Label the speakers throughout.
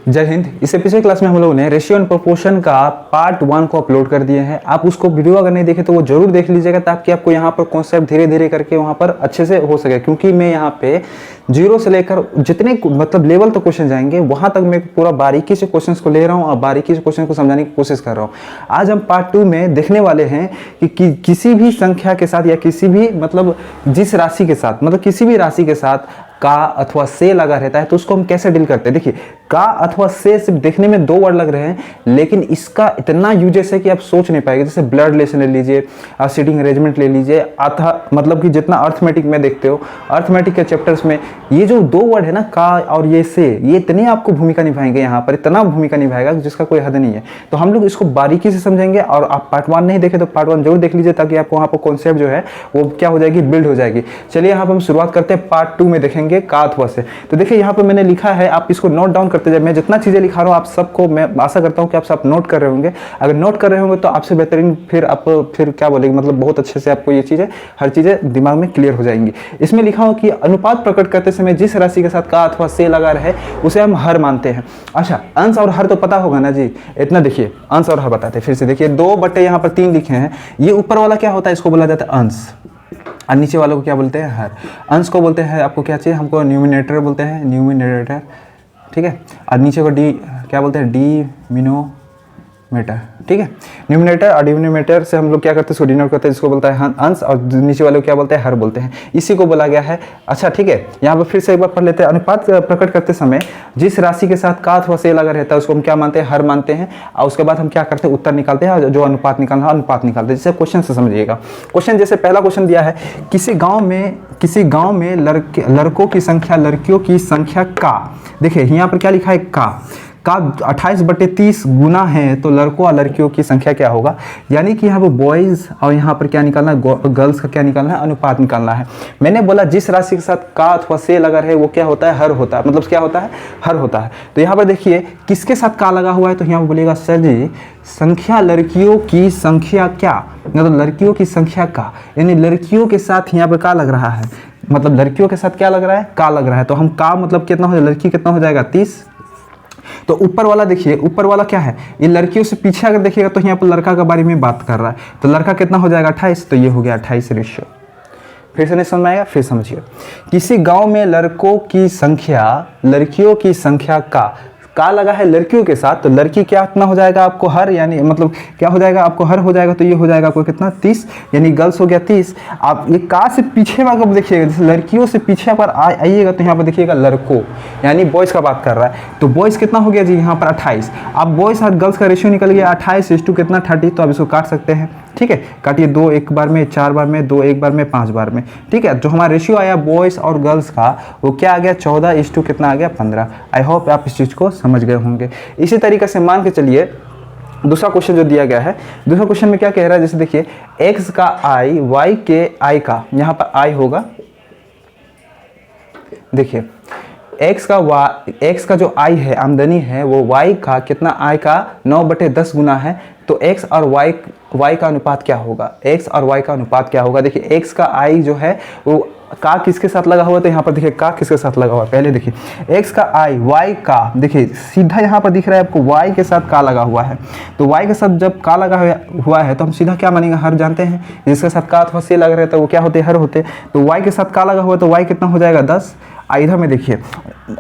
Speaker 1: जय हिंद। इससे पिछले क्लास में हम लोगों ने रेशियो एंड प्रोपोर्शन का पार्ट 1 को अपलोड कर दिए हैं। आप उसको वीडियो अगर नहीं देखे तो वो जरूर देख लीजिएगा, ताकि आपको यहाँ पर कॉन्सेप्ट धीरे धीरे करके वहाँ पर अच्छे से हो सके। क्योंकि मैं यहाँ पे जीरो से लेकर जितने मतलब लेवल तक क्वेश्चन जाएंगे वहाँ तक मैं पूरा बारीकी से क्वेश्चन को ले रहा हूँ और बारीकी से क्वेश्चन को समझाने की कोशिश कर रहा हूँ। आज हम पार्ट 2 में देखने वाले हैं कि किसी भी संख्या के साथ या किसी भी मतलब जिस राशि के साथ मतलब किसी भी राशि के साथ का अथवा से लगा रहता है तो उसको हम कैसे डील करते हैं। देखिए, का अथवा से सिर्फ देखने में 2 वर्ड लग रहे हैं, लेकिन इसका इतना यूजेस है कि आप सोच नहीं पाएंगे। जैसे ब्लड रिलेशन ले लीजिए, सीटिंग अरेंजमेंट ले लीजिए, अथवा मतलब कि जितना अर्थमेटिक में देखते हो, अर्थमेटिक के चैप्टर्स में ये जो 2 वर्ड है ना, का और ये से, ये इतनी आपको भूमिका निभाएंगे, यहाँ पर इतना भूमिका निभाएगा जिसका कोई हद नहीं है। तो हम लोग इसको बारीकी से समझेंगे। और आप पार्ट 1 नहीं देखे तो पार्ट 1 जरूर देख लीजिए, ताकि आपको वहाँ पर कॉन्सेप्ट जो है वो क्या हो जाएगी, बिल्ड हो जाएगी। चलिए यहाँ पर हम शुरुआत करते हैं, पार्ट 2 में देखेंगे का अथवा से। तो देखिए यहाँ पे मैंने लिखा है, आप इसको नोट डाउन करते जाए। मैं जितना चीजें लिखा रहा हूँ आप सबको मैं आशा करता हूँ कि आप सब नोट कर रहे होंगे। अगर नोट कर रहे होंगे तो आपसे बेहतरीन फिर आप फिर क्या बोलेंगे, मतलब बहुत अच्छे से आपको ये चीजें हर चीजें दिमाग में क्लियर हो जाएंगी। इसमें लिखा हो कि अनुपात प्रकट करते समय जिस राशि के साथ का अथवा से लगा रहे उसे हम हर मानते हैं। अच्छा, अंश और हर तो पता होगा ना जी, इतना देखिए अंश और हर बताते हैं। फिर से देखिए, 2/3 यहाँ पर 3 लिखे हैं। ये ऊपर वाला क्या होता है, इसको बोला जाता है अंश, और नीचे वालों को क्या बोलते हैं, हर। अंश को बोलते हैं, आपको क्या चाहिए, हमको न्यूमिनेटर बोलते हैं, न्यूमिनेटर, ठीक है। और नीचे को डी क्या बोलते हैं, डिनोमिनेटर, ठीक है। न्यूमिनेटर और डिनोमिनेटर से हम लोग क्या करते हैं, इसको डिनोट करते हैं, जिसको बोलता है अंश, और नीचे वाले को क्या बोलते हैं, हर बोलते हैं। इसी को बोला गया है। अच्छा ठीक है, यहाँ पर फिर से एक बार पढ़ लेते हैं। अनुपात प्रकट करते समय जिस राशि के साथ का अथवा से लगा रहता है उसको हम क्या मानते हैं, हर मानते हैं। और उसके बाद हम क्या करते हैं, उत्तर निकालते हैं, जो अनुपात निकालना है अनुपात निकालते हैं। जैसे क्वेश्चन से समझिएगा। क्वेश्चन जैसे पहला क्वेश्चन दिया है, किसी गांव में लड़कों की संख्या लड़कियों की संख्या का, देखिए यहाँ पर क्या लिखा है, का 28/30 गुना है, तो लड़कों और लड़कियों की संख्या क्या होगा। यानी कि यहाँ पर बॉयज और यहाँ पर क्या निकालना है, गर्ल्स का क्या निकालना है, अनुपात निकालना है। मैंने बोला जिस राशि के साथ का अथवा से लगा रहे वो क्या होता है, हर होता है। मतलब क्या होता है, हर होता है। तो यहाँ पर देखिए किसके साथ का लगा हुआ है, तो यहाँ पर बोलिएगा सर जी संख्या लड़कियों की संख्या क्या, मतलब लड़कियों की संख्या का, यानी लड़कियों के साथ यहाँ पर का लग रहा है, मतलब लड़कियों के साथ क्या लग रहा है, का लग रहा है। तो हम का मतलब कितना हो जाएगा, लड़की कितना हो जाएगा, 30। तो ऊपर वाला देखिए, ऊपर वाला क्या है, ये लड़कियों से पीछे अगर देखिएगा तो यहाँ पर लड़का के बारे में बात कर रहा है। तो लड़का कितना हो जाएगा, 28। तो ये हो गया 28 रेशियो। फिर से नहीं समझ में आएगा, फिर समझिए। किसी गांव में लड़कों की संख्या लड़कियों की संख्या का लगा है लड़कियों के साथ, तो लड़की क्या कितना हो जाएगा आपको, हर, यानी मतलब क्या हो जाएगा आपको, हर हो जाएगा। तो ये हो जाएगा आपको कितना, 30, यानी गर्ल्स हो गया 30। आप ये का से पीछे अगर देखिएगा, जैसे लड़कियों से पीछे पर आइएगा तो यहाँ पर देखिएगा लड़कों, यानी बॉयज़ का बात कर रहा है। तो बॉयज़ कितना हो गया जी, यहाँ पर 28। अब बॉयज़ और गर्ल्स का रेशियो निकल गया 28 कितना, 30। तो आप इसको काट सकते हैं, ठीक है। काटिए, 2 एक बार में, 4 बार में, 2 एक बार में, 5 बार में, ठीक है। जो हमारा रेशियो आया बॉयज़ और गर्ल्स का वो क्या आ गया, 14 कितना आ गया, 15। आई होप आप इस चीज़ को समझ गए होंगे। इसी तरीके से मान के चलिए दूसरा क्वेश्चन जो दिया गया है, दूसरा क्वेश्चन में क्या कह रहा है, जैसे देखिए x का i, y के i का, यहाँ पर i होगा, देखिए x का जो i है, आमदनी है, वो y का कितना, i का 9/10 गुना है। तो x और y का अनुपात क्या होगा, x और y का अनुपात क्या होगा। देखिए x का i जो है वो का किसके साथ लगा हुआ है, तो यहाँ पर देखिए का किसके साथ लगा हुआ है। पहले देखिए x का i, y का, देखिए सीधा यहाँ पर दिख रहा है आपको y के साथ का लगा हुआ है। तो y के साथ जब का लगा हुआ है तो हम सीधा क्या मानेंगे, हर। जानते हैं जिसके साथ का अथवा से लगा रहता है वो क्या होते हैं, हर होते। तो y के साथ का लगा हुआ है तो y कितना हो जाएगा, 10। इधर में देखिए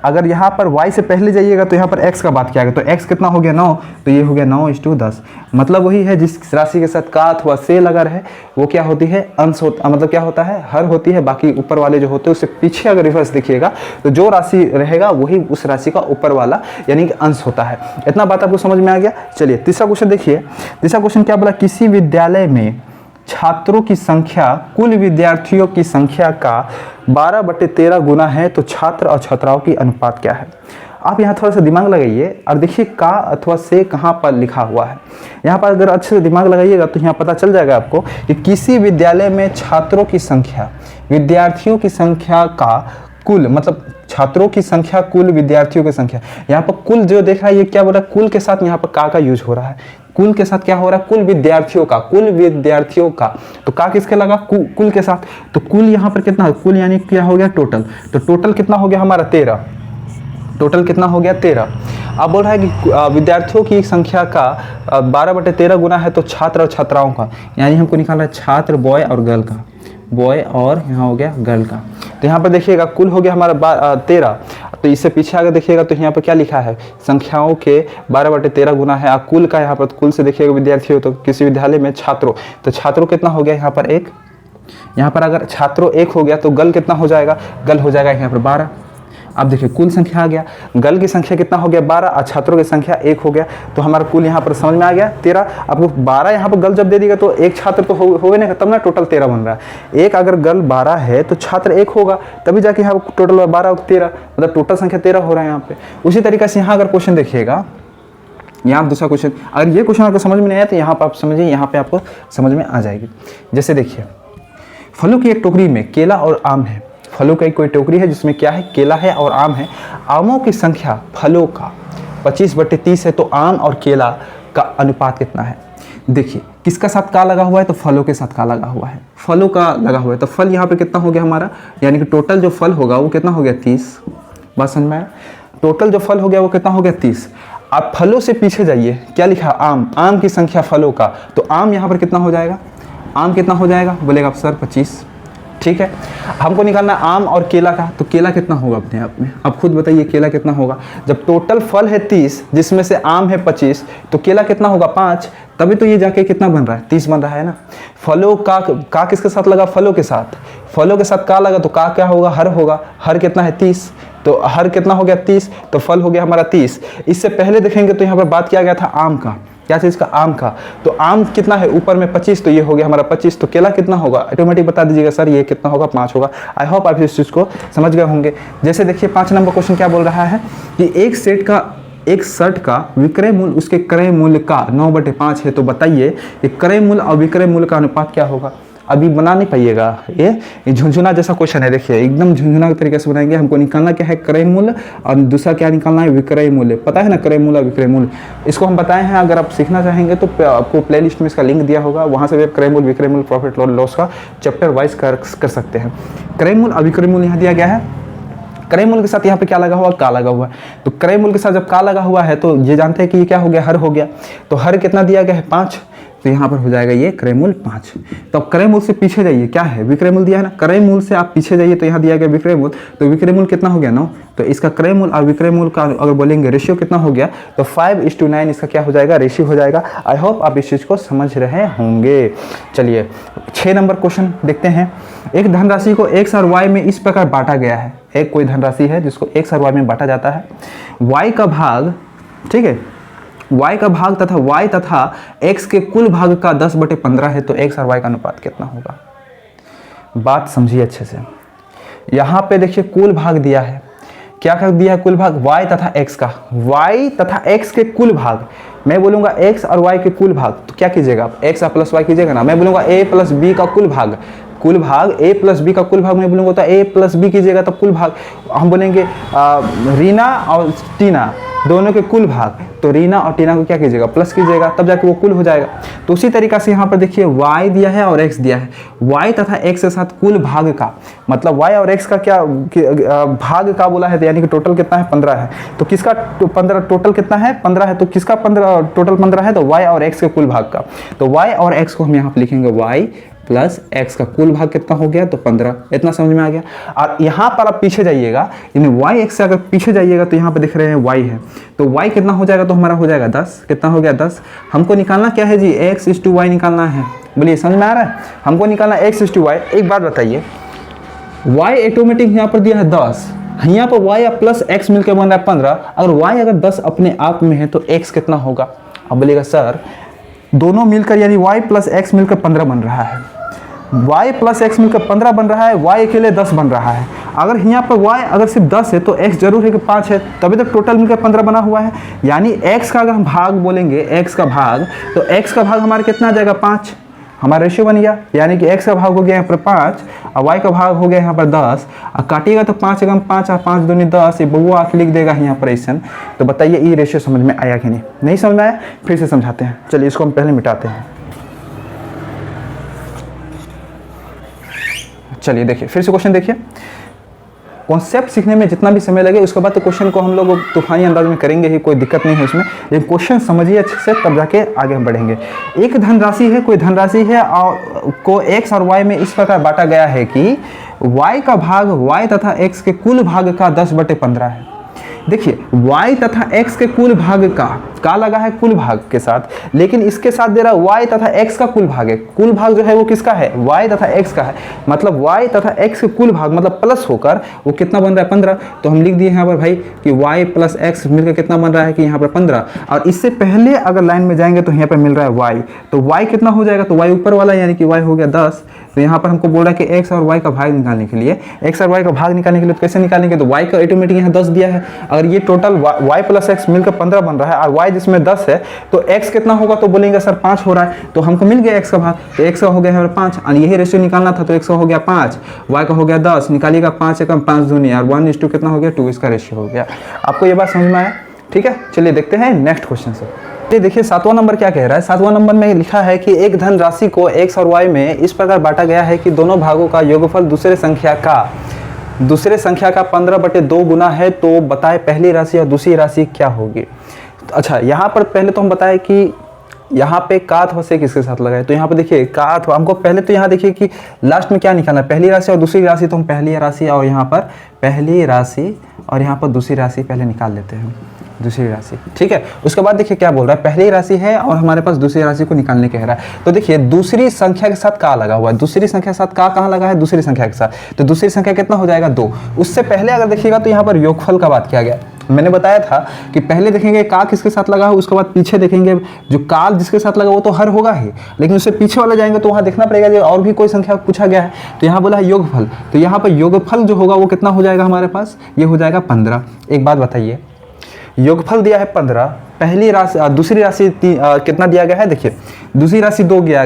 Speaker 1: अगर यहाँ पर y से पहले जाइएगा तो यहाँ पर x का बात किया गया, तो x कितना हो गया, 9। तो ये हो गया 9:10। मतलब वही है, जिस राशि के साथ का अथवा से लगा रहे वो क्या होती है, अंश होता, मतलब क्या होता है, हर होती है। बाकी ऊपर वाले जो होते हैं उससे पीछे अगर रिवर्स देखिएगा तो जो राशि रहेगा वही उस राशि का ऊपर वाला यानी कि अंश होता है। इतना बात आपको समझ में आ गया। चलिए तीसरा क्वेश्चन देखिए। तीसरा क्वेश्चन क्या बोला, किसी विद्यालय में छात्रों की संख्या कुल विद्यार्थियों की संख्या का 12/13 गुना है, तो छात्र और छात्राओं की अनुपात क्या है। आप यहाँ थोड़ा सा दिमाग लगाइए और देखिए का अथवा से कहाँ पर लिखा हुआ है। यहाँ पर अगर अच्छे से दिमाग लगाइएगा तो यहाँ पता चल जाएगा आपको कि किसी विद्यालय में छात्रों की संख्या विद्यार्थियों की संख्या का कुल, मतलब छात्रों की संख्या कुल विद्यार्थियों की संख्या। यहाँ पर कुल जो देख रहा है ये क्या बोल रहा है, कुल के साथ यहाँ पर का यूज हो रहा है। कुल के साथ क्या हो रहा है, कुल विद्यार्थियों का, कुल विद्यार्थियों का। तो का किसके लगा, कुल के साथ। तो कुल यहाँ पर कितना है, कुल यानी क्या हो गया, टोटल। तो टोटल कितना हो गया हमारा, 13। टोटल कितना हो गया 13। अब बोल रहा है कि विद्यार्थियों की संख्या का 12/13 गुना है तो छात्र और छात्राओं का, यानी हमको निकालना है छात्र बॉय और गर्ल का, बॉय और यहाँ हो गया गर्ल का। तो यहाँ पर देखिएगा कुल हो गया हमारा 13, तो इससे पीछे आगे देखिएगा तो यहाँ पर क्या लिखा है, संख्याओं के 12/13 गुना है। कुल का यहाँ पर कुल से देखिएगा विद्यार्थियों, तो किसी विद्यालय में छात्रों, तो छात्रों कितना हो गया यहाँ पर 1, यहाँ पर अगर छात्रों 1 हो गया तो गल कितना हो जाएगा, गल हो जाएगा यहाँ पर 12। अब देखिए कुल संख्या आ गया, गल की संख्या कितना हो गया 12 और छात्रों की संख्या 1 हो गया, तो हमारा कुल यहाँ पर समझ में आ गया 13। आपको 12 यहाँ पर गल जब दे देगा तो एक छात्र तो हो नहीं, तब ना टोटल 13 बन रहा है। एक अगर गल 12 है तो छात्र 1 होगा, तभी जाके यहाँ पर टोटल 12 और 13, मतलब टोटल संख्या 13 हो रहा है यहाँ पे। उसी तरीके से यहाँ अगर क्वेश्चन देखिएगा, यहाँ दूसरा क्वेश्चन, अगर ये क्वेश्चन आपको समझ में नहीं आया तो यहाँ पर आप समझिए, यहाँ पे आपको समझ में आ जाएगी। जैसे देखिए फलों की एक टोकरी में केला और आम है, फलों का एक कोई टोकरी है जिसमें क्या है, केला है और आम है। आमों की संख्या फलों का 25/30 है, तो आम और केला का अनुपात कितना है। देखिए किसका साथ का लगा हुआ है, तो फलों के साथ का लगा हुआ है, फलों का लगा हुआ है, तो फल यहाँ पे कितना हो गया हमारा, यानी कि टोटल जो फल होगा वो कितना हो गया 30। बात समझ में आया, टोटल जो फल हो गया वो कितना हो गया 30। आप फलों से पीछे जाइए, क्या लिखा, आम, आम की संख्या फलों का, तो आम यहाँ पर कितना हो जाएगा, आम कितना हो जाएगा, बोलेगा आप सर 25। ठीक है, हमको निकालना आम और केला का, तो केला कितना होगा अपने आप में, अब खुद बताइए केला कितना होगा। जब टोटल फल है 30 जिसमें से आम है 25, तो केला कितना होगा 5, तभी तो ये जाके कितना बन रहा है 30 बन रहा है ना। फलों का किसके साथ लगा, फलों के साथ, फलों के साथ का लगा तो का क्या होगा, हर होगा, हर कितना है 30, तो हर कितना हो गया 30, तो फल हो गया हमारा 30। इससे पहले देखेंगे तो यहाँ पर बात किया गया था आम का, क्या चीज़ का, आम का, तो आम कितना है ऊपर में 25, तो ये हो गया हमारा 25, तो केला कितना होगा ऑटोमेटिक बता दीजिएगा सर, ये कितना होगा 5 होगा। आई होप आप इस चीज़ को समझ गए होंगे। जैसे देखिए 5 नंबर क्वेश्चन क्या बोल रहा है कि एक शर्ट का विक्रय मूल्य उसके क्रय मूल्य का 9/5 है, तो बताइए कि क्रय मूल्य और विक्रय मूल्य का अनुपात क्या होगा। अभी बना नहीं पाइएगा, ये झुंझुना जैसा क्वेश्चन है, देखिए एकदम झुंझुना के तरीके से बनाएंगे। हमको निकालना क्या है, क्रय मूल्य, और दूसरा क्या निकालना है, विक्रय मूल्य। पता है ना क्रय मूल्य और विक्रय मूल्य, इसको हम बताए हैं। अगर आप सीखना चाहेंगे तो आपको प्लेलिस्ट में इसका लिंक दिया होगा, वहाँ से भी आप क्रय मूल्य, विक्रय मूल्य, प्रॉफिट और लॉस का चैप्टर वाइज कर सकते हैं। क्रय मूल्य और विक्रय मूल्य यहाँ दिया गया है, क्रय मूल्य के साथ यहाँ पे क्या लगा हुआ, का लगा हुआ है, तो क्रय मूल्य के साथ जब का लगा हुआ है तो ये जानते हैं कि ये क्या हो गया, हर हो गया, तो हर कितना दिया गया है 5, तो यहाँ पर हो जाएगा ये क्रय मूल्य 5। तो अब क्रय मूल्य से पीछे जाइए, क्या है, विक्रय मूल्य दिया है ना, क्रय मूल्य से आप पीछे जाइए तो यहाँ दिया गया विक्रय मूल्य, तो विक्रय मूल्य कितना हो गया 9, तो इसका क्रय मूल्य और विक्रय मूल्य का अगर बोलेंगे रेशियो कितना हो गया, तो 5:9 इसका क्या हो जाएगा, रेशियो हो जाएगा। आई होप आप इस चीज़ को समझ रहे होंगे। चलिए 6 नंबर क्वेश्चन देखते हैं। एक धनराशि को x और y में इस प्रकार बांटा गया है, एक कोई धनराशि है जिसको x और y में बांटा जाता है, y का भाग, ठीक है, y का भाग तथा y तथा x के कुल भाग का 10/15 है, तो x और y का अनुपात कितना होगा। बात समझिए अच्छे से, यहाँ पे देखिए कुल भाग दिया है, क्या कर दिया है, कुल भाग y तथा x का, y तथा x के कुल भाग, मैं बोलूँगा x और y के कुल भाग, तो क्या कीजिएगा आप x प्लस y कीजिएगा ना, मैं बोलूँगा a प्लस b का कुल भाग, कुल भाग a प्लस b का कुल भाग मैं बोलूँगा तो a प्लस b कीजिएगा, तब कुल भाग हम बोलेंगे रीना और टीना दोनों के कुल भाग, तो रीना और टीना को क्या कीजिएगा, प्लस कीजिएगा, तब जाके वो कुल हो जाएगा। तो उसी तरीक़ा से यहाँ पर देखिए y दिया है और x दिया है, y तथा x के साथ कुल भाग का, मतलब y और x का क्या भाग का बोला है, तो यानी कि टोटल कितना है 15 है, तो किसका 15 टोटल कितना है 15 है, तो किसका 15 टोटल 15 है, तो y और x के कुल भाग का, तो y और x को हम यहाँ पर लिखेंगे y प्लस x का कुल भाग कितना हो गया, तो 15। इतना समझ में आ गया। और यहाँ पर आप पीछे जाइएगा, यानी y x से अगर पीछे जाइएगा तो यहाँ पे दिख रहे हैं y है, तो y कितना हो जाएगा, तो हमारा हो जाएगा 10। कितना हो गया 10। हमको निकालना क्या है जी, x/y निकालना है। बोलिए समझ में आ रहा है, हमको निकालना x/y। एक बात बताइए, y ऑटोमेटिक यहाँ पर दिया है 10, यहाँ पर y और प्लस x मिलकर बन रहा है 15। अगर y अगर 10 अपने आप में है तो x कितना होगा। अब बोलिएगा सर दोनों मिलकर यानी y प्लस x मिलकर 15 बन रहा है, y प्लस x मिलकर 15 बन रहा है, y अकेले 10 बन रहा है। अगर यहाँ पर y अगर सिर्फ 10 है तो x जरूर है कि 5 है, तभी तक टोटल मिलकर 15 बना हुआ है। यानी x का अगर हम भाग बोलेंगे, x का भाग, तो x का भाग हमारा कितना आ जाएगा 5, हमारा रेशियो बन गया। यानी कि x का भाग हो गया यहाँ पर 5 और y का भाग हो गया यहाँ पर 10। और काटिएगा तो 5 एकम 5 और 5 दूनी 10, ये बउआ आके लिख देगा यहाँ पर ऐसा। तो बताइए ये रेशियो समझ में आया कि नहीं, नहीं समझ में आया, फिर से समझाते हैं। चलिए इसको हम पहले मिटाते हैं। चलिए देखिए फिर से क्वेश्चन देखिए, कॉन्सेप्ट सीखने में जितना भी समय लगे, उसके बाद तो क्वेश्चन को हम लोग तूफानी अंदाज में करेंगे ही, कोई दिक्कत नहीं है उसमें, लेकिन क्वेश्चन समझिए अच्छे से तब जाके आगे हम बढ़ेंगे। एक धनराशि है, कोई धनराशि है और को x और y में इस प्रकार बांटा गया है कि y का भाग y तथा x के कुल भाग का 10/15 है। देखिए y तथा x के कुल भाग का लगा है कुल भाग के साथ, लेकिन इसके साथ दे रहा है y तथा x का कुल भाग है। कुल भाग जो है वो किसका है, y तथा x का है, मतलब y तथा x के कुल भाग मतलब प्लस होकर वो कितना बन रहा है 15। तो हम लिख दिए यहाँ पर भाई कि y प्लस x मिलकर कितना बन रहा है कि यहाँ पर 15। और इससे पहले अगर लाइन में जाएंगे तो यहाँ पर मिल रहा है y, तो y कितना हो जाएगा, तो y ऊपर वाला यानी कि y हो गया 10। तो यहाँ पर हमको बोल रहा है कि x और y का भाग निकालने के लिए, x और y का भाग निकालने के लिए तो कैसे निकालेंगे, तो y का ऑटोमेटिक यहाँ 10 दिया है। अगर ये टोटल y प्लस x मिलकर 15 बन रहा है और y जिसमें 10 है, तो x कितना होगा, तो बोलेंगे सर 5 हो रहा है। तो हमको मिल गया x का भाग, तो x का हो गया है 5, और यही रेशियो निकालना था, तो x का हो गया 5, y का हो गया 10, निकालिएगा 5 एकम 5 दूनी और 1:2 कितना हो गया 2, इसका रेशियो हो गया। आपको ये बात समझ में आया, ठीक है। चलिए देखते हैं नेक्स्ट क्वेश्चन से। ये देखिए 7वां नंबर क्या कह रहा है। 7वां नंबर में लिखा है कि एक धन राशि को x और y में इस प्रकार बांटा गया है कि दोनों भागों का योगफल दूसरे संख्या का 15/2 गुना है, तो बताएं पहली राशि और दूसरी राशि क्या होगी। अच्छा, यहाँ पर पहले तो हम बताएं कि यहाँ पे का अथवा से किसके साथ लगाए, तो यहाँ पे देखिए का अथवा, हमको पहले तो यहाँ देखिए कि लास्ट में क्या निकालना है, पहली राशि और दूसरी राशि। तो हम पहली राशि और यहाँ पर पहली राशि और यहाँ पर दूसरी राशि पहले निकाल लेते हैं, दूसरी राशि, ठीक है। उसके बाद देखिए क्या बोल रहा है, पहली राशि है और हमारे पास दूसरी राशि को निकालने कह रहा है। तो देखिए दूसरी संख्या के साथ का लगा हुआ है, दूसरी संख्या के साथ का कहाँ लगा है, दूसरी संख्या के साथ, तो दूसरी संख्या कितना हो जाएगा 2। उससे पहले अगर देखिएगा तो यहाँ पर योगफल का बात किया गया। मैंने बताया था कि पहले देखेंगे का किसके साथ लगा हो, उसके बाद पीछे देखेंगे जो काल जिसके साथ लगा वो तो हर होगा ही, लेकिन उससे पीछे वाला जाएंगे तो वहाँ देखना पड़ेगा कि और भी कोई संख्या पूछा गया है। तो यहाँ बोला है योगफल, तो यहाँ पर योगफल जो होगा वो कितना हो जाएगा हमारे पास, ये हो जाएगा 15। एक बात बताइए, योगफल दिया है 15, पहली राशि दूसरी राशि कितना दिया गया है, देखिए दूसरी राशि 2 दिया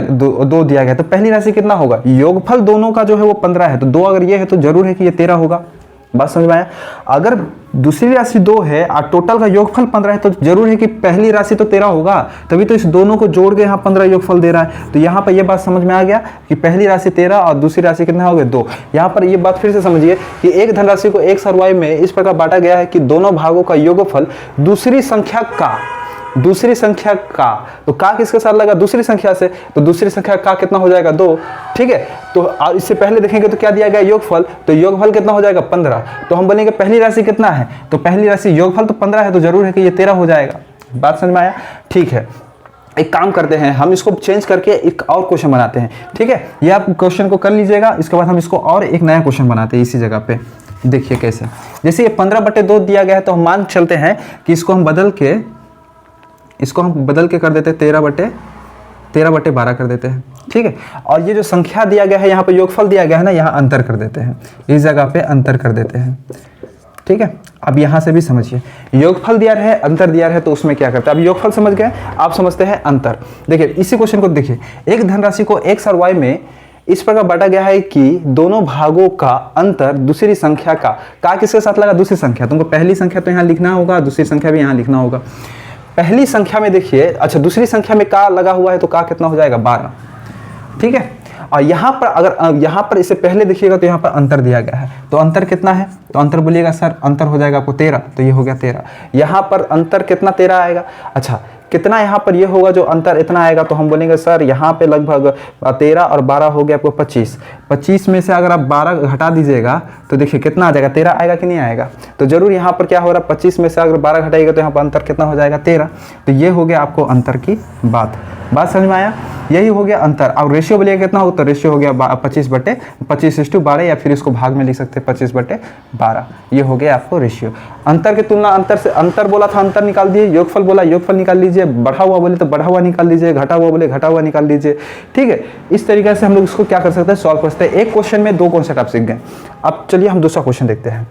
Speaker 1: गया, तो पहली राशि कितना होगा, योगफल दोनों का जो है वो 15 है, तो 2 अगर ये है तो जरूर है कि ये 13 होगा। बात समझ में आया। अगर दूसरी राशि 2 है और टोटल का योगफल 15 है, तो जरूर है कि पहली राशि तो 13 होगा, तभी तो इस दोनों को जोड़ के यहाँ 15 योगफल दे रहा है। तो यहाँ पर ये बात समझ में आ गया कि पहली राशि 13 और दूसरी राशि कितना हो गया 2। यहाँ पर ये बात फिर से समझिए कि एक धनराशि को x और y में इस प्रकार बांटा गया है कि दोनों भागों का योगफल दूसरी संख्या का, तो का किसके साथ लगा, दूसरी संख्या से, तो दूसरी संख्या का कितना हो जाएगा 2, ठीक है। तो और इससे पहले देखेंगे तो क्या दिया गया योगफल, तो योगफल कितना हो जाएगा 15। तो हम बोलेंगे पहली राशि कितना है, तो पहली राशि योगफल तो 15 है, तो जरूर है कि ये 13 हो जाएगा। बात समझ में आया, ठीक है। एक काम करते हैं, हम इसको चेंज करके एक और क्वेश्चन बनाते हैं, ठीक है। ये आप क्वेश्चन को कर लीजिएगा, इसके बाद हम इसको और एक नया क्वेश्चन बनाते हैं इसी जगह पे। देखिए कैसे, जैसे ये 15/2 दिया गया है, तो हम मान चलते हैं कि इसको हम बदल के कर देते हैं 13/12 कर देते हैं, ठीक है। और ये जो संख्या दिया गया है यहाँ पे योगफल दिया गया है ना, यहाँ अंतर कर देते हैं, इस जगह पे अंतर कर देते हैं, ठीक है। अब यहाँ से भी समझिए, योगफल दिया है अंतर दिया है, तो उसमें क्या करते हैं, अब योगफल समझ गए, आप समझते हैं अंतर। देखिए इसी क्वेश्चन को देखिए, एक धनराशि को x और y में इस प्रकार बांटा गया है कि दोनों भागों का अंतर दूसरी संख्या का किसके साथ लगा, दूसरी संख्या। तुमको पहली संख्या तो यहाँ लिखना होगा, दूसरी संख्या भी यहाँ लिखना होगा। पहली संख्या में देखिए, अच्छा दूसरी संख्या में का लगा हुआ है, तो का कितना हो जाएगा 12, ठीक है। और यहाँ पर अगर यहाँ पर इससे पहले देखिएगा तो यहाँ पर अंतर दिया गया है, तो अंतर कितना है, तो अंतर बोलिएगा सर अंतर हो जाएगा आपको 13, तो ये हो गया 13। यहाँ पर अंतर कितना 13 आएगा, अच्छा कितना यहाँ पर ये होगा जो अंतर इतना आएगा, तो हम बोलेंगे सर यहाँ पे लगभग 13 और 12 हो गया आपको 25। 25 में से अगर आप 12 घटा दीजिएगा तो देखिए कितना आ जाएगा, 13 आएगा कि नहीं आएगा। तो जरूर यहाँ पर क्या हो रहा है, 25 में से अगर 12 घटाएगा तो यहाँ पर अंतर कितना हो जाएगा 13। तो ये हो गया आपको अंतर की बात समझ में आया, यही हो गया अंतर। और रेशियो बोलिएगा कितना हो, तो रेशियो हो गया 25/25:12, या फिर इसको भाग में लिख सकते हैं 25/12। ये हो गया आपको रेशियो। अंतर की तुलना अंतर से, अंतर बोला था अंतर निकाल दिए, योगफल बोला योगफल निकाल लीजिए, बढ़ा हुआ बोले तो बढ़ा हुआ निकाल लीजिए, घटा हुआ बोले घटा हुआ निकाल लीजिए, ठीक है। इस तरीके से हम लोग इसको क्या कर सकते हैं, सॉल्व कर सकते हैं। एक क्वेश्चन में 2 कॉन्सेप्ट आप सीख गए। अब चलिए हम दूसरा क्वेश्चन देखते हैं,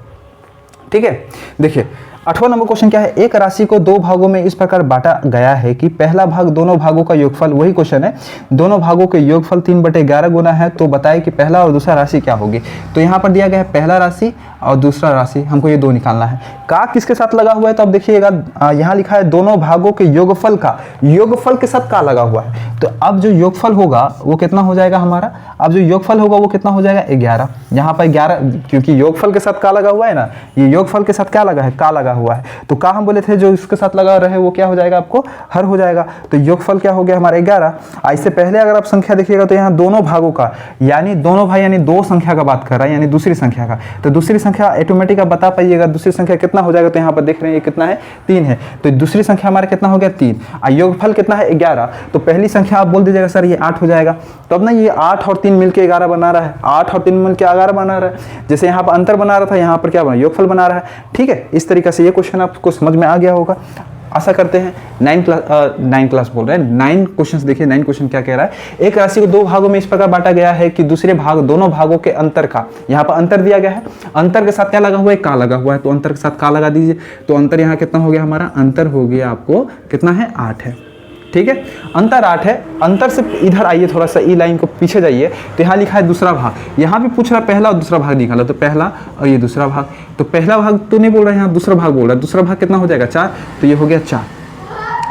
Speaker 1: ठीक है। देखिए 8वां नंबर क्वेश्चन क्या है, एक राशि को 2 भागों में इस प्रकार बांटा गया है कि पहला भाग दोनों भागों का योगफल, वही क्वेश्चन है, दोनों भागों के योगफल 3/11 गुना है, तो बताएं कि पहला और दूसरा राशि क्या होगी। तो यहाँ पर दिया गया है पहला राशि और दूसरा राशि हमको ये 2 निकालना है। का किसके साथ लगा हुआ है, तो अब देखिएगा यहाँ लिखा है दोनों भागों के योगफल का, योगफल के साथ का लगा हुआ है। तो अब जो योगफल होगा वो कितना हो जाएगा हमारा, अब जो योगफल होगा वो कितना हो जाएगा 11। यहाँ पर 11, क्योंकि योगफल के साथ का लगा हुआ है ना, ये योगफल के साथ क्या लगा है, का लगा हुआ है। तो का हम बोले थे जो इसके साथ लगा रहे वो क्या हो जाएगा आपको हर हो जाएगा। तो योगफल क्या हो गया हमारा 11। इससे पहले अगर आप संख्या देखिएगा तो यहाँ दोनों भागों का, यानी दोनों भाई यानी 2 संख्या का बात कर रहा है, यानी दूसरी संख्या का। तो दूसरी संख्या ऑटोमेटिक आप बता पाइएगा दूसरी संख्या कितना हो जाएगा। तो यहाँ पर देख रहे हैं ये कितना है 3 है, तो दूसरी संख्या हमारा कितना हो गया 3। योगफल कितना है 11, तो पहली संख्या आप बोल दीजिएगा सर ये 8 हो जाएगा। तो अब ना ये 8 और 3 मिलके 11 बना रहा है, 8 और 3 मिलके 11 बना रहा है। जैसे यहाँ पर अंतर बना रहा था, यहाँ पर क्या बना योगफल बना रहा है। ठीक है, इस तरीके से ये क्वेश्चन आपको समझ में आ गया होगा, आशा करते हैं। 9 क्लास बोल रहे हैं, 9 क्वेश्चंस देखिए। 9 क्वेश्चन क्या कह रहा है, एक राशि को 2 भागों में इस प्रकार बांटा गया है कि दूसरे भाग दोनों भागों के अंतर का, यहाँ पर अंतर दिया गया है, अंतर के साथ क्या लगा हुआ है, का लगा हुआ है। तो अंतर के साथ का लगा दीजिए, तो अंतर यहाँ कितना हो गया हमारा, अंतर हो गया आपको कितना है 8 है। ठीक है, अंतर 8 है। अंतर से इधर आइए, थोड़ा सा ई लाइन को पीछे जाइए, तो यहाँ लिखा है दूसरा भाग। यहाँ भी पूछ रहा है पहला और दूसरा भाग निकाला, तो पहला और ये दूसरा भाग। तो पहला भाग तो नहीं बोल रहा है, यहाँ दूसरा भाग बोल रहा है। दूसरा भाग कितना हो जाएगा 4, तो ये हो गया 4।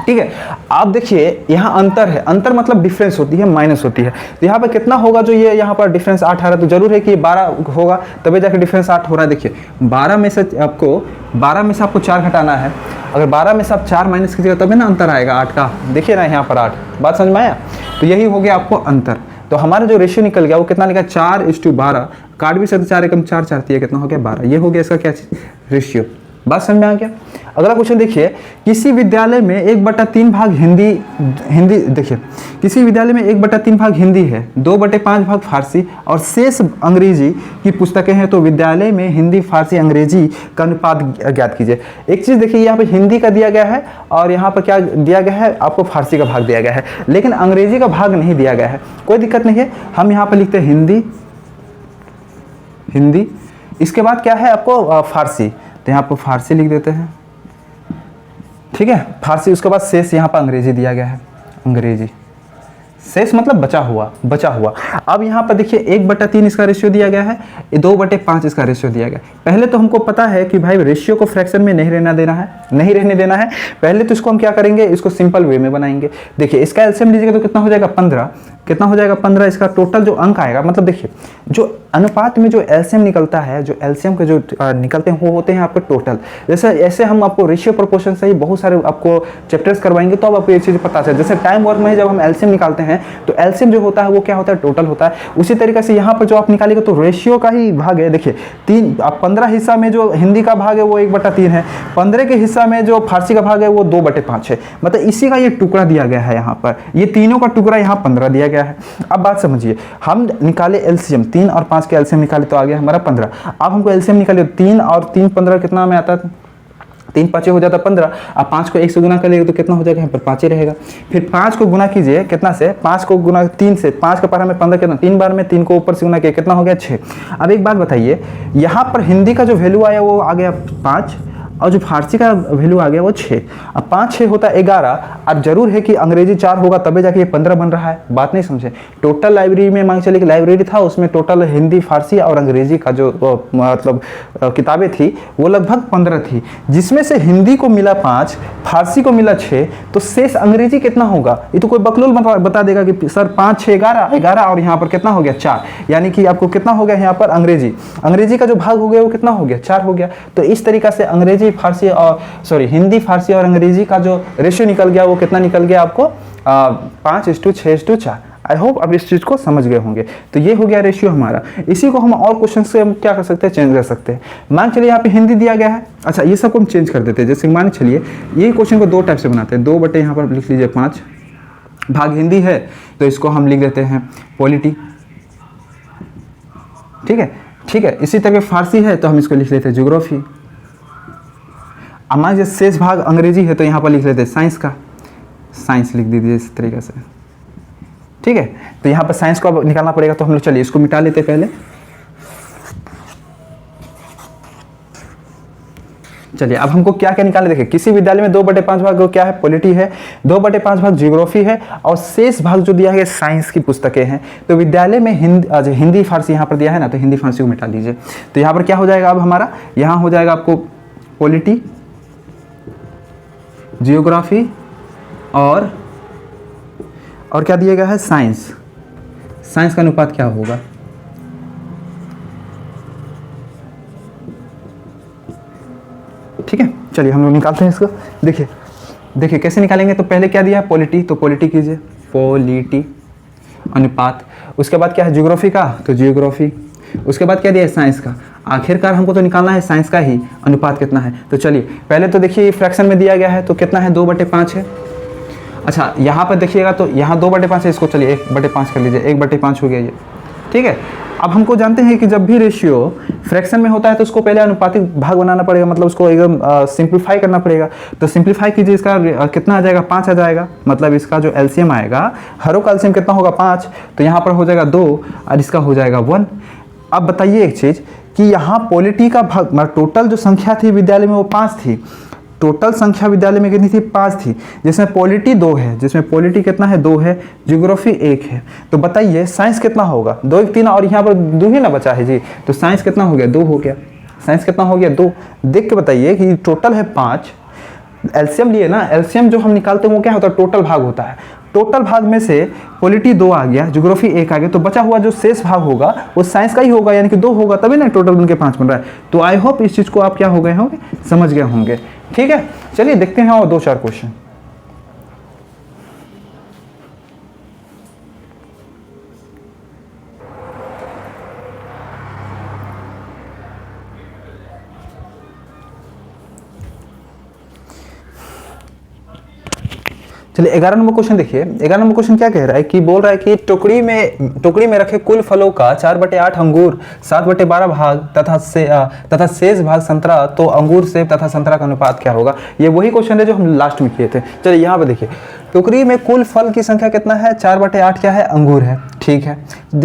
Speaker 1: ठीक है, आप देखिए यहाँ अंतर है, अंतर मतलब डिफरेंस होती है, माइनस होती है। तो यहाँ पर कितना होगा, जो ये यहाँ पर डिफरेंस 8 आ रहा है, तो जरूर है कि 12 होगा तभी जाके डिफरेंस 8 हो रहा है। देखिए 12 में से आपको 4 घटाना है। अगर 12 में से आप 4 माइनस कीजिएगा तभी ना अंतर आएगा 8 का। देखिए ना यहाँ पर 8, बात समझ में आया। तो यही हो गया आपको अंतर। तो हमारा जो रेशियो निकल गया वो कितना निकला, 4:12। काट भी सकते 4 एकम 4 4 दिया, कितना हो गया 12। ये हो गया इसका क्या रेशियो, बात समझ में आ गया। अगला क्वेश्चन देखिए, किसी विद्यालय में 1/3 भाग हिंदी देखिए, किसी विद्यालय में 1/3 भाग हिंदी है, 2/5 भाग फारसी और शेष अंग्रेजी की पुस्तकें हैं। तो विद्यालय में हिंदी, फारसी, अंग्रेजी का अनुपात ज्ञात कीजिए। एक चीज देखिए, यहाँ पे हिंदी का दिया गया है और यहाँ पर क्या दिया गया है, आपको फारसी का भाग दिया गया है, लेकिन अंग्रेजी का भाग नहीं दिया गया है। कोई दिक्कत नहीं है, हम यहाँ पर लिखते हैं हिंदी, इसके बाद क्या है आपको फारसी, तो यहाँ पर फारसी लिख देते हैं। ठीक है, फारसी, उसके बाद शेष यहाँ पर अंग्रेजी दिया गया है, अंग्रेजी शेष मतलब बचा हुआ। अब यहाँ पर देखिए 1/3 इसका रेशियो दिया गया है, 2/5 इसका रेशियो दिया गया है। पहले तो हमको पता है कि भाई रेशियो को फ्रैक्शन में नहीं रहने देना है। पहले तो इसको हम क्या करेंगे, इसको सिंपल वे में बनाएंगे। देखिए इसका एलसीएम लीजिएगा तो कितना हो जाएगा 15, कितना हो जाएगा 15। इसका टोटल जो अंक आएगा, मतलब देखिए जो अनुपात में जो एलसीएम निकलता है, जो एलसीएम के जो निकलते हैं वो होते हैं आपके टोटल। जैसे ऐसे हम आपको रेशियो प्रोपोर्शन से ही बहुत सारे आपको चैप्टर्स करवाएंगे, तो अब आपको ये चीज़ पता चले। जैसे टाइम वर्क में जब हम एलसीएम निकालते हैं तो एलसीएम जो होता है वो क्या होता है, टोटल होता है। उसी तरीके से यहाँ पर जो आप निकालेंगे तो रेशियो का ही भाग है। देखिए 15 हिस्सा में जो हिंदी का भाग है वो 1/3 है, 15 के हिस्सा में जो फारसी का भाग है वो 2/5 है। मतलब इसी का ये टुकड़ा दिया गया है यहाँ पर, ये तीनों का टुकड़ा यहाँ 15 दिया गया है। अब बात समझिए, हम निकाले एलसीएम, 3 और 5 के एलसीएम निकाले तो आ गया हमारा 15। अब हमको एलसीएम निकाले, 3 और 3 15 कितना में आता है, 3 5 हो जाता है 15। अब 5 को 1 से गुना करेंगे तो कितना हो जाएगा, यहाँ पर 5 ही रहेगा। फिर 5 को गुना कीजिए कितना से, 5 को गुना 3 से, 5 का पारा में 15 कितना, 3 बार में 3 को ऊपर से गुना किया कितना हो गया 6। अब एक बात बताइए, यहाँ पर हिंदी का जो वैल्यू आया वो आ गया 5 और जो फारसी का वैल्यू आ गया वो 6। अब 5 6 होता है 11। अब जरूर है कि अंग्रेजी 4 होगा तभी जाके ये 15 बन रहा है। बात नहीं समझे, टोटल लाइब्रेरी में मान चलिए कि लाइब्रेरी था, उसमें टोटल हिंदी, फारसी और अंग्रेजी का जो मतलब किताबें थी वो लगभग 15 थी, जिसमें से हिंदी को मिला 5, फारसी को मिला 6, तो शेष अंग्रेजी कितना होगा। ये तो कोई बकलोल बता देगा कि सर 5 6 11 और यहाँ पर कितना हो गया 4, यानी कि आपको कितना हो गया यहाँ पर अंग्रेजी का जो भाग हो गया वो कितना हो गया 4 हो गया। तो इस तरीका से अंग्रेजी फारसी और हिंदी, फारसी और अंग्रेजी का जो रेशियो निकल गया वो कितना निकल गया आपको 5:6:4। आई होप अब इस चीज को समझ गए होंगे। तो ये हो गया रेशियो हमारा। इसी को हम और क्वेश्चन से हम क्या कर सकते हैं, चेंज कर सकते हैं। मान चलिए यहाँ पे हिंदी दिया गया है, अच्छा ये सबको हम चेंज कर देते हैं। जैसे मान चलिए ये क्वेश्चन को 2 टाइप से बनाते हैं, 2 बटे यहाँ पर लिख लीजिए 5 भाग हिंदी है तो इसको हम लिख देते हैं पॉलिटी। ठीक है। इसी तरह फारसी है तो हम इसको लिख लेते हैं ज्योग्राफी। अब मान लीजिए शेष भाग अंग्रेजी है तो यहाँ पर लिख लेते हैं साइंस का, साइंस लिख दीजिए इस तरीके से। ठीक है, तो यहाँ पर साइंस को अब निकालना पड़ेगा, तो हम लोग चलिए इसको मिटा लेते हैं पहले। चलिए अब हमको क्या क्या निकालना, देखिए किसी विद्यालय में 2/5 भाग क्या है, पॉलिटी है, 2/5 भाग ज्योग्राफी है और शेष भाग जो दिया है साइंस की पुस्तकें हैं। तो विद्यालय में हिंदी फारसी यहाँ पर दिया है ना, तो हिंदी फारसी को मिटा लीजिए। तो यहाँ पर क्या हो जाएगा अब हमारा, यहाँ हो जाएगा आपको पॉलिटी, जियोग्राफी और क्या दिया गया है, साइंस। साइंस का अनुपात क्या होगा, ठीक है। चलिए हम लोग निकालते हैं इसको। देखिए कैसे निकालेंगे, तो पहले क्या दिया है, पॉलिटी, तो पॉलिटी कीजिए, पॉलिटी अनुपात। उसके बाद क्या है, ज्योग्राफी का, तो ज्योग्राफी। उसके बाद क्या दिया है, साइंस का। आखिरकार हमको तो निकालना है साइंस का ही अनुपात कितना है। तो चलिए पहले तो देखिए फ्रैक्शन में दिया गया है, तो कितना है, 2/5 है। अच्छा यहाँ पर देखिएगा तो यहाँ 2/5 है, इसको चलिए 1/5 कर लीजिए, 1/5 हो गया ये, ठीक है। अब हमको जानते हैं कि जब भी रेशियो फ्रैक्शन में होता है तो उसको पहले अनुपातिक भाग बनाना पड़ेगा, मतलब उसको एकदम सिंप्लीफाई करना पड़ेगा। तो सिंप्लीफाई कीजिए, इसका कितना आ जाएगा, 5 आ जाएगा, मतलब इसका जो एलसीएम आएगा, हरों का एलसीएम कितना होगा, 5, तो यहाँ पर हो जाएगा 2 और इसका हो जाएगा 1। अब बताइए एक चीज़ कि यहाँ पॉलिटी का भाग, मतलब टोटल जो संख्या थी विद्यालय में वो 5 थी, टोटल संख्या विद्यालय में कितनी थी, 5 थी, जिसमें पॉलिटी 2 है, जिसमें पॉलिटी कितना है, 2 है, ज्योग्राफी 1 है। तो बताइए साइंस कितना होगा, 2 1 3 और यहाँ पर 2 ही ना बचा है जी, तो साइंस कितना हो गया, 2 हो गया। साइंस कितना हो गया, 2। देख के बताइए कि टोटल है 5, एलसीएम लिए ना, एलसीएम जो हम निकालते हैं वो क्या होता है, टोटल भाग होता है। टोटल भाग में से पॉलिटी 2 आ गया, ज्योग्राफी 1 आ गया, तो बचा हुआ जो शेष भाग होगा वो साइंस का ही होगा, यानी कि 2 होगा, तभी ना टोटल उनके 5 बन रहा है। तो आई होप इस चीज़ को आप क्या हो गए होंगे, समझ गए होंगे, ठीक है। चलिए देखते हैं और 2-4 क्वेश्चन। चलिए 11 नंबर क्वेश्चन देखिए। 11 नंबर क्वेश्चन क्या कह रहा है कि बोल रहा है कि टोकरी में रखे कुल फलों का 4/8 अंगूर, 7/12 भाग तथा शेष भाग संतरा, तो अंगूर सेब तथा संतरा का अनुपात क्या होगा। ये वही क्वेश्चन है जो हम लास्ट में किए थे। चलिए यहाँ पे देखिए, टोकरी में कुल फल की संख्या कितना है, 4/8 क्या है, अंगूर है, ठीक है।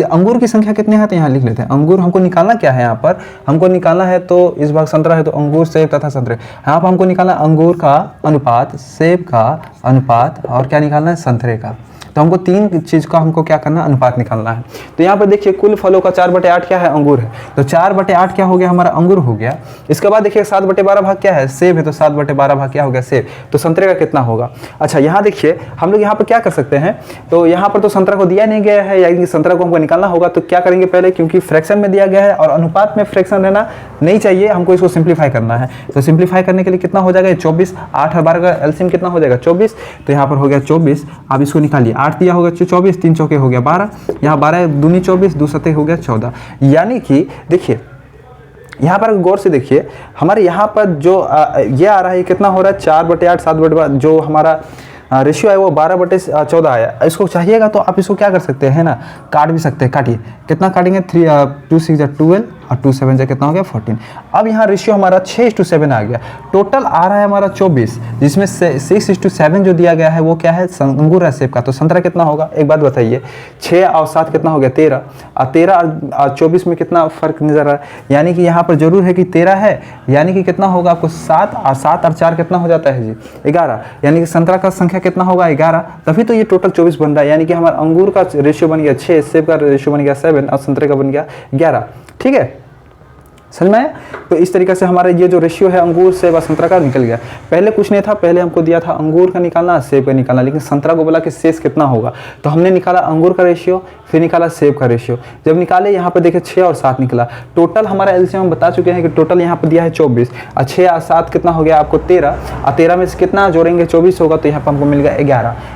Speaker 1: अंगूर की संख्या कितनी है, तो यहाँ लिख लेते हैं। अंगूर हमको निकालना क्या है, यहाँ पर हमको निकालना है, तो इस भाग संतरा है तो अंगूर सेब तथा संतरे, यहाँ पर हमको निकालना अंगूर का अनुपात, सेब का अनुपात और क्या निकालना है, संतरे का। तो हमको 3 चीज़ का हमको क्या करना है, अनुपात निकालना है। तो यहाँ पर देखिए कुल फलों का 4/8 क्या है, अंगूर है, तो 4/8 क्या हो गया, हमारा अंगूर हो गया। इसके बाद देखिए 7/12 भाग क्या है, सेब है, तो 7/12 भाग क्या हो गया, सेब। तो संतरे का कितना होगा। अच्छा यहाँ देखिए हम लोग यहाँ पर क्या कर सकते हैं, तो यहाँ पर तो संतरा को दिया नहीं गया है, यानी कि संतरा को हमको निकालना होगा। तो क्या करेंगे पहले, क्योंकि फ्रैक्शन में दिया गया है और अनुपात में फ्रैक्शन रहना नहीं चाहिए, हमको इसको सिंप्लीफाई करना है। तो सिंप्लीफाई करने के लिए कितना हो जाएगा, 24, 8 और 12 का एलसीएम कितना हो जाएगा, 24। तो यहाँ पर हो गया 24, अब इसको निकालिए, 8 दिया होगा 24, 3 चौके हो गया 12, यहाँ 12 दूनी 24, 2 सत्ते हो गया 14। यानी कि देखिए यहाँ पर गौर से देखिए, हमारे यहाँ पर जो ये आ रहा है कितना हो रहा है, 4/8 7/12, जो हमारा रेशियो है वो 12/14 आया। इसको चाहिएगा तो आप इसको क्या कर सकते हैं ना, काट भी सकते हैं। काटिए, कितना काटेंगे, 2 6 12 और 2 7 जा कितना हो गया, 14। अब यहाँ रेशियो हमारा 6:7 आ गया। टोटल आ रहा है हमारा 24, जिसमें 6:7 जो दिया गया है वो क्या है, अंगूर है, सेब का। तो संतरा कितना होगा, एक बात बताइए, 6 और 7 कितना हो गया, 13 और 13 और 24 में कितना फर्क नजर आ रहा है, यानी कि यहाँ पर जरूर है कि 13 है, यानी कि कितना होगा आपको 7 और 4 कितना हो जाता है जी, 11, यानी कि संतरा का संख्या कितना होगा, 11, तभी तो ये टोटल 24 बन रहा है। यानी कि हमारा अंगूर का रेशियो बन गया 6, सेब का रेशियो बन गया 7 और संतरे का बन गया 11, ठीक है, समझ में आया। तो इस तरीके से हमारा ये जो रेशियो है अंगूर सेब और संतरा का निकल गया। पहले कुछ नहीं था, पहले हमको दिया था अंगूर का निकालना, सेब का निकालना, लेकिन संतरा को बोला कि शेष कितना होगा, तो हमने निकाला अंगूर का रेशियो, फिर निकाला सेब का रेशियो। जब निकाले यहाँ पर देखे 6 और 7 निकला। टोटल हमारा एलसीएम हम बता चुके हैं कि टोटल यहाँ पर दिया है 24 और 6 और 7 कितना हो गया आपको 13 और 13 में से कितना जोड़ेंगे 24 होगा, तो यहाँ पर हमको मिल गया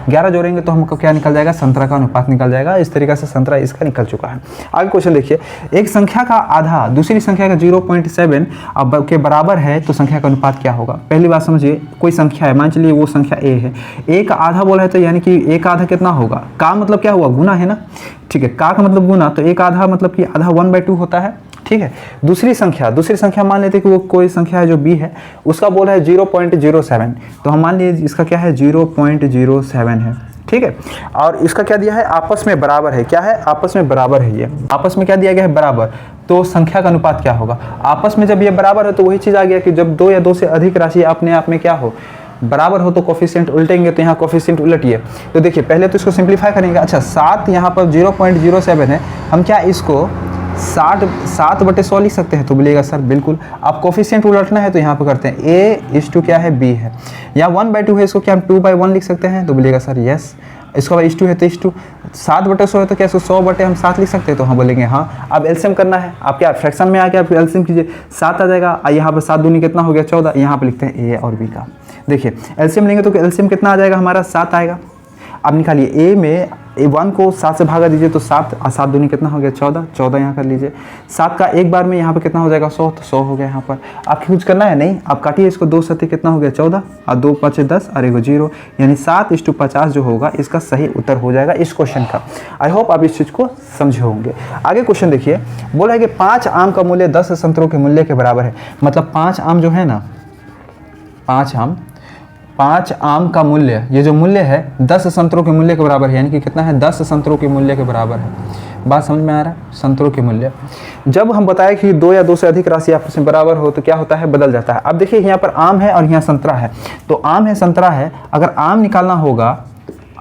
Speaker 1: 11 जोड़ेंगे तो हमको क्या निकल जाएगा, संतरा का अनुपात निकल जाएगा। इस तरीके से संतरा इसका निकल चुका है। आगे क्वेश्चन देखिए, एक संख्या का आधा दूसरी संख्या का 0.7 के बराबर है तो संख्या का अनुपात क्या होगा। पहली बात समझिए, कोई संख्या है, मान चलिए वो संख्या a है, a का आधा बोला है तो यानी कि a का आधा कितना होगा, का मतलब क्या हुआ, गुना है ना, ठीक है, का मतलब गुना, तो एक आधा मतलब कि आधा 1/2 होता है, ठीक है। दूसरी संख्या मान लेते हैं कि वो कोई संख्या है जो b है, उसका बोला है 0.07, तो हम मान लीजिए इसका क्या है 0.07 है, ठीक है। और इसका क्या दिया है, आपस में बराबर है, क्या है, आपस में बराबर है, ये आपस में क्या दिया गया है, बराबर। तो संख्या का अनुपात क्या होगा। आपस में जब ये बराबर है तो वही चीज़ आ गया कि जब दो या दो से अधिक राशि अपने आप में क्या हो, बराबर हो, तो कोफिशिएंट उल्टेंगे, तो यहाँ कोफिशिएंट उलटिए। तो देखिए पहले तो इसको सिंप्लीफाई करेंगे। अच्छा 7 यहाँ पर 0.07 है, हम क्या इसको 7/100 लिख सकते हैं। तो बोलिएगा सर बिल्कुल। आप कोफिशिएंट उलटना है तो यहाँ पर करते हैं a/2 क्या है b है, या 1/2 है, इसको क्या हम 2/1 लिख सकते हैं। तो बोलिएगा सर यस। इसको 2 है तो 2, 7/100 है तो क्या इसको 100 हम 7 लिख सकते हैं। तो हम बोलेंगे हाँ। अब एलसीएम करना है, आप क्या फ्रैक्शन में आके आप एलसीएम कीजिए, 7 आ जाएगा। यहाँ पर 7 दूनी कितना हो गया 14, यहाँ पर लिखते हैं a और b का। देखिए एलसीएम लेंगे तो एलसीएम कितना आ जाएगा हमारा 7 आएगा। अब निकालिए a में 1 को 7 से भागा दीजिए तो 7 और 7 दूनी कितना हो गया 14, 14 यहाँ कर लीजिए। 7 का एक बार में यहाँ पर कितना हो जाएगा 100, तो 100 हो गया। यहाँ पर आपको कुछ करना है नहीं, आप काटिए इसको, 2 सत्ते कितना हो गया 14 और 2 5 10 और 1 0, यानी 7:50 जो होगा इसका सही उत्तर हो जाएगा इस क्वेश्चन का। आई होप आप इस चीज़ को समझे होंगे। आगे क्वेश्चन देखिए, बोला है कि 5 आम का मूल्य 10 संतरों के मूल्य के बराबर है। मतलब 5 आम जो है ना, 5 आम का मूल्य, ये जो मूल्य है 10 संतरों के मूल्य के बराबर है। यानी कि कितना है 10 संतरों के मूल्य के बराबर है। बात समझ में आ रहा है। संतरों के मूल्य जब हम बताए कि 2 या 2 से अधिक राशि आपस में बराबर हो तो क्या होता है, बदल जाता है। अब देखिए यहाँ पर आम है और यहाँ संतरा है, तो आम है संतरा है, अगर आम निकालना होगा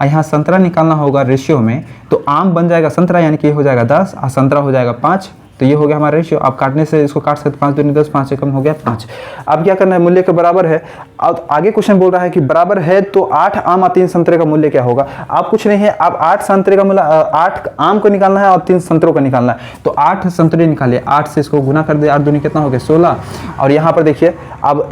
Speaker 1: और यहाँ संतरा निकालना होगा रेशियो में, तो आम बन जाएगा संतरा, यानी कि हो जाएगा 10 और संतरा हो जाएगा 5। तो ये हो गया हमारा रेशियो। आप काटने से इसको काट सकते, 5 दूनी 10, 5 से कम हो गया 5। अब क्या करना है, मूल्य के बराबर है। अब आगे क्वेश्चन बोल रहा है कि बराबर है तो 8 आम और 3 संतरे का मूल्य क्या होगा। आप कुछ नहीं है, आप 8 संतरे का मूल्य, 8 आम को निकालना है और 3 संतरों का निकालना है। तो 8 संतरे निकालिए, 8 से इसको गुना कर दे, 8 दूनी कितना हो गया 16। और यहाँ पर देखिए अब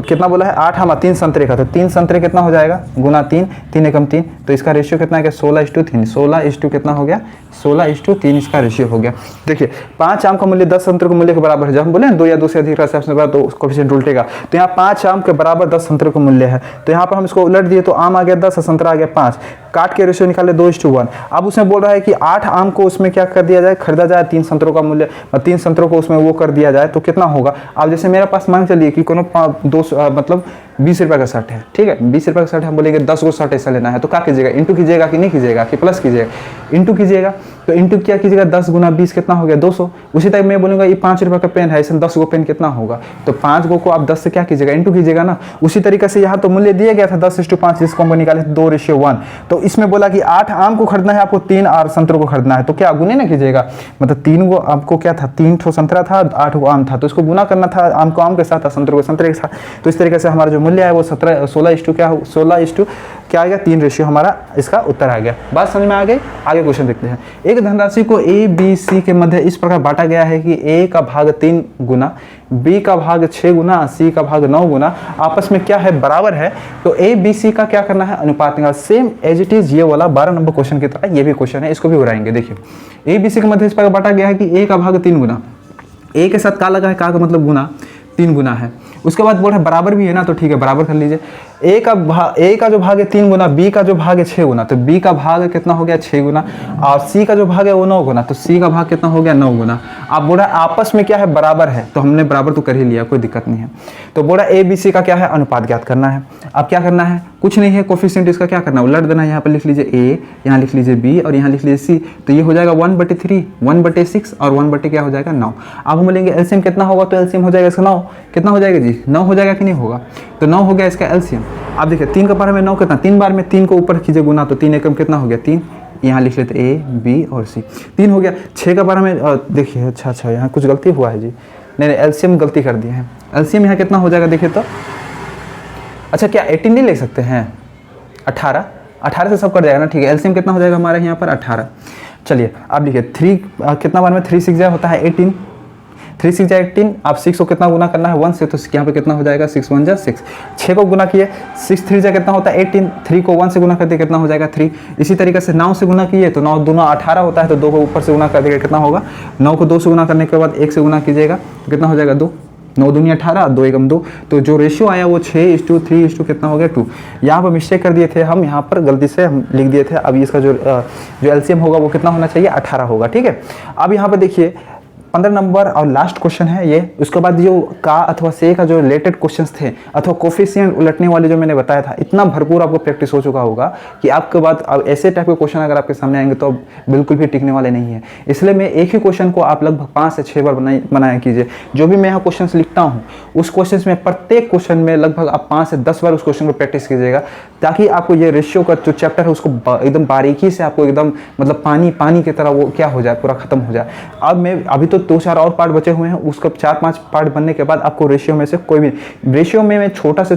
Speaker 1: कितना बोला है 8 आम और 3 संतरे का, तो 3 संतरे कितना हो जाएगा गुना 3, 3 एकम 3, तो इसका रेशियो कितना है 16:3, 16:2 कितना हो गया 16:3 इसका रेशियो हो गया। देखिए 5 आम का मूल्य 10 संतरों के मूल्य के बराबर है। जब हम बोले 2 या 2 से अधिक राशि तो कोफिशिएंट उल्टेगा, तो यहाँ 5 आम के बराबर 10 संतरों का मूल्य है। तो यहाँ पर हम इसको उलट दिए तो आम आ गया 10 और संतरा आ गया 5, काट के रेशियो निकाले 2:1। अब उसमें बोल रहा है कि 8 आम को उसमें क्या कर दिया जाए, खरीदा जाए, 3 संतरों का मूल्य, 3 संतरों को उसमें वो कर दिया जाए तो कितना होगा। अब जैसे मेरे पास मान चलिए कि कोनो 20 रुपये का शर्ट है, ठीक है 20 रुपये का शर्ट, हम बोलेंगे 10 को शर्ट ऐसा लेना है, तो क्या कीजिएगा, इंटू कीजिएगा कि नहीं कीजिएगा, कि प्लस कीजिएगा, इंटू कीजिएगा। तो इंटू क्या कीजिएगा, 10 गुना 20 कितना हो गया 200। उसी टाइप मैं बोलूँगा ये 5 रुपये का पेन है, इसमें 10 गो पेन कितना होगा, तो 5 गो को आप 10 से क्या कीजिएगा इंटू कीजिएगा ना। उसी तरीके से यहाँ तो मूल्य दिया गया था 10:5, जिसको हम निकाले 2:1। तो इसमें बोला कि 8 आम को खरीदना है आपको, 3 और संतरों को खरीदना है, तो क्या गुने ना कीजिएगा, मतलब 3 गो आपको क्या था, 3 ठो संतरा था, 8 गो आम था, तो इसको गुना करना था, आम को आम के साथ, संतरों को संतरे के साथ। तो इस तरीके से हमारा जो मूल्य है वो 16:3 क्या आ गया, 3 रेशियो हमारा इसका उत्तर आ गया। बात समझ में आ गई। आगे क्वेश्चन देखते हैं। एक धनराशि को ए बी सी के मध्य इस प्रकार बांटा गया है कि ए का भाग 3 गुना, बी का भाग 6 गुना, सी का भाग 9 गुना आपस में क्या है, बराबर है। तो ए बी सी का क्या करना है, अनुपात निकालना। सेम एज इट इज ये वाला 12 नंबर क्वेश्चन की तरह ये भी क्वेश्चन है, इसको भी उड़ाएंगे। देखिए ए बी सी के मध्य इस प्रकार बांटा गया है कि ए का भाग 3 गुना, ए के साथ का लगा है, का मतलब गुना, 3 गुना है। उसके बाद बोल रहे बराबर भी है ना, तो ठीक है बराबर कर लीजिए। ए का जो भाग है 3 गुना, बी का जो भाग है 6 गुना, तो बी का भाग कितना हो गया 6 गुना, और सी का जो भाग है वो 9 गुना, तो सी का भाग कितना हो गया 9 गुना। आप बोल रहे आपस में क्या है, बराबर है, तो हमने बराबर तो कर ही लिया, कोई दिक्कत नहीं है। तो बोल रहा ए बी सी का क्या है, अनुपात ज्ञात करना है। अब क्या करना है, कुछ नहीं है, कोफिशिएंट इसका क्या करना है, उलट देना है। यहाँ पर लिख लीजिए ए, यहाँ लिख लीजिए बी और यहाँ लिख लीजिए सी, तो ये हो जाएगा 1/3, 1/6 और 1 क्या हो जाएगा 9। अब हम बोलेंगे एलसीएम कितना होगा, तो एलसीएम हो जाएगा इसका 9, कितना हो जाएगा जी 9 हो जाएगा कि नहीं होगा, तो 9 हो गया इसका एलसीएम। अब देखिए 3 का बार में 9 कितना, 3 बार में 3 को ऊपर कीजिए गुना, तो 3 एकम कितना हो गया 3, यहाँ लिख लेते ए बी और सी, 3 हो गया। 6 का बार में देखिए अच्छा यहाँ कुछ गलती हुआ है जी, नहीं एलसीएम गलती कर दिए हैं। एलसीएम यहाँ कितना हो जाएगा देखिए तो, अच्छा क्या 18 नहीं ले सकते हैं, 18 से सब कर जाएगा ना, ठीक है। एलसीएम कितना हो जाएगा हमारे यहाँ पर 18। चलिए अब लिखिए 3 कितना बार में 3 6 जाए होता है 18, 3 6 जाए 18। आप 6 को कितना गुना करना है 1 से, तो यहाँ पे कितना हो जाएगा 6 1 जा 6। 6 को गुना किए, 6 3 जा कितना होता है 18, 3 को 1 से गुना कर दिए कितना हो जाएगा 3। इसी तरीके से 9 से गुना किए तो 9 दूना 18 होता है, तो 2 को ऊपर से गुना कर देगा कितना होगा 9 को 2 से गुना करने के बाद 1 से गुना कीजिएगा तो कितना हो जाएगा 2, 9 दूनी 18, 2 एकम 2, तो जो रेशियो आया वो 6:3 कितना हो गया 2। यहाँ पर मिस्टेक कर दिए थे हम, यहाँ पर गलती से हम लिख दिए थे। अब इसका जो एलसीएम होगा वो कितना होना चाहिए 18 होगा, ठीक है। अब यहाँ पर देखिए 15 नंबर और लास्ट क्वेश्चन है ये। उसके बाद जो का अथवा से का जो रिलेटेड क्वेश्चंस थे अथवा कोफिशिएंट उलटने वाले जो मैंने बताया था, इतना भरपूर आपको प्रैक्टिस हो चुका होगा कि आपके बाद अब ऐसे टाइप के क्वेश्चन अगर आपके सामने आएंगे तो बिल्कुल भी टिकने वाले नहीं है। इसलिए मैं एक ही क्वेश्चन को आप लगभग 5 से 6 बार बनाया कीजिए। जो भी मैं यहाँ क्वेश्चन लिखता हूँ उस क्वेश्चन में प्रत्येक क्वेश्चन में लगभग आप 5 से 10 बार उस क्वेश्चन को प्रैक्टिस कीजिएगा, ताकि आपको ये रेशियो का जो चैप्टर है उसको एकदम बारीकी से आपको एकदम मतलब पानी की तरह वो क्या हो जाए, पूरा खत्म हो जाए। अब मैं अभी तो 2-4 और पार्ट बचे हुए हैं, उसका 4-5 पार्ट बनने के बाद आपको रेशियो में से कोई भी रेशियो में मैं छोटा से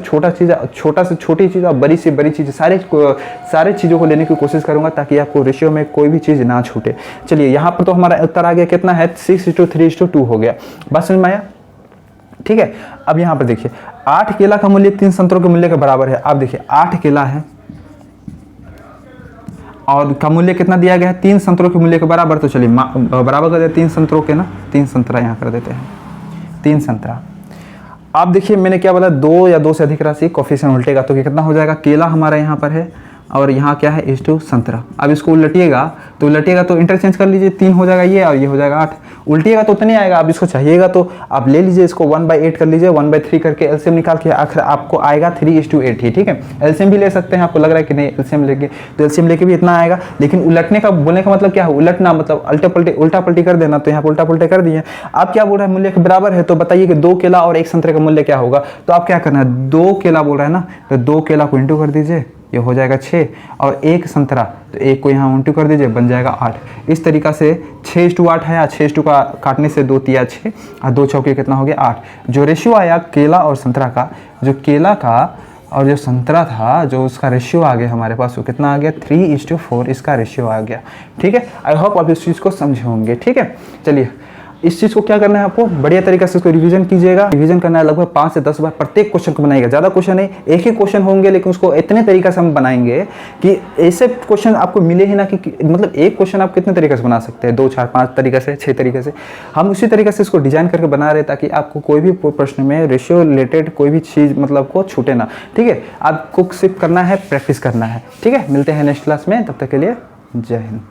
Speaker 1: छोटी चीज़ और बड़ी से बड़ी चीज़ सारे चीज़ों को लेने की कोशिश करूंगा, ताकि आपको रेशियो में कोई भी चीज़ ना छूटे। चलिए यहाँ पर तो हमारा उत्तर आ गया, कितना है 6:3:2 हो गया। बात समझ में आया? ठीक है। अब यहाँ पर देखिए 8 केला का मूल्य 3 संतरों के मूल्य के बराबर है। आप देखिए 8 केला है और का मूल्य कितना दिया गया है, 3 संतरों के मूल्य के बराबर। तो चलिए बराबर कर देते 3 संतरों के ना, 3 संतरा यहाँ कर देते हैं, 3 संतरा। आप देखिए मैंने क्या बोला, 2 या 2 से अधिक राशि कोफिशिएंट उल्टेगा तो कितना हो जाएगा, केला हमारा यहाँ पर है और यहाँ क्या है इस टू संतरा। अब इसको उलटिएगा तो इंटरचेंज कर लीजिए, 3 हो जाएगा ये और ये हो जाएगा 8। उल्टिएगा तो उतने आएगा। अब इसको चाहिएगा तो आप ले लीजिए, इसको 1/8 कर लीजिए, 1/3 करके एलसीएम निकाल के आखिर आपको आएगा 3:8 ही। ठीक है, एलसीएम भी ले सकते हैं, आपको लग रहा है कि नहीं एलसीएम लेके, तो एलसीएम लेके भी इतना आएगा। लेकिन उलटने का बोलने का मतलब क्या है, उलटना मतलब उल्टा पलटी कर देना। तो यहाँ पर उल्टा पलटे कर दिए। आप क्या बोल रहे हैं, मूल्य के बराबर है, तो बताइए कि 2 केला और 1 संतरे का मूल्य क्या होगा। तो आप क्या करना है, 2 केला बोल रहा है ना, तो 2 केला को इंटू कर दीजिए, ये हो जाएगा 6, और 1 संतरा तो 1 को यहाँ इंटू कर दीजिए, बन जाएगा 8। इस तरीका से 6:8 है, 6 का काटने से 2 तिया 6 और 2 चौके कितना हो गया 8। जो रेशियो आया केला और संतरा का, जो केला का और जो संतरा था, जो उसका रेशियो आ गया हमारे पास, वो कितना आ गया 3:4 इसका रेशियो आ गया। ठीक है, आई होप आप इस चीज़ को समझे होंगे। ठीक है, चलिए इस चीज़ को क्या करना है, आपको बढ़िया तरीके से इसको रिवीजन कीजिएगा। रिवीजन करना है लगभग 5 से 10 बार, प्रत्येक क्वेश्चन को बनाइएगा। ज़्यादा क्वेश्चन नहीं, एक ही क्वेश्चन होंगे, लेकिन उसको इतने तरीके से हम बनाएंगे कि ऐसे क्वेश्चन आपको मिले ही ना कि मतलब एक क्वेश्चन आप कितने तरीके से बना सकते हैं, 2, 4, 5 तरीके से, 6 तरीके से। हम उसी तरीके से इसको डिजाइन करके बना रहे ताकि आपको कोई भी प्रश्न में रेशियो रिलेटेड कोई भी चीज़ मतलब को छूटे ना। ठीक है, आपको सिर्फ करना है, प्रैक्टिस करना है। ठीक है, मिलते हैं नेक्स्ट क्लास में, तब तक के लिए जय हिंद।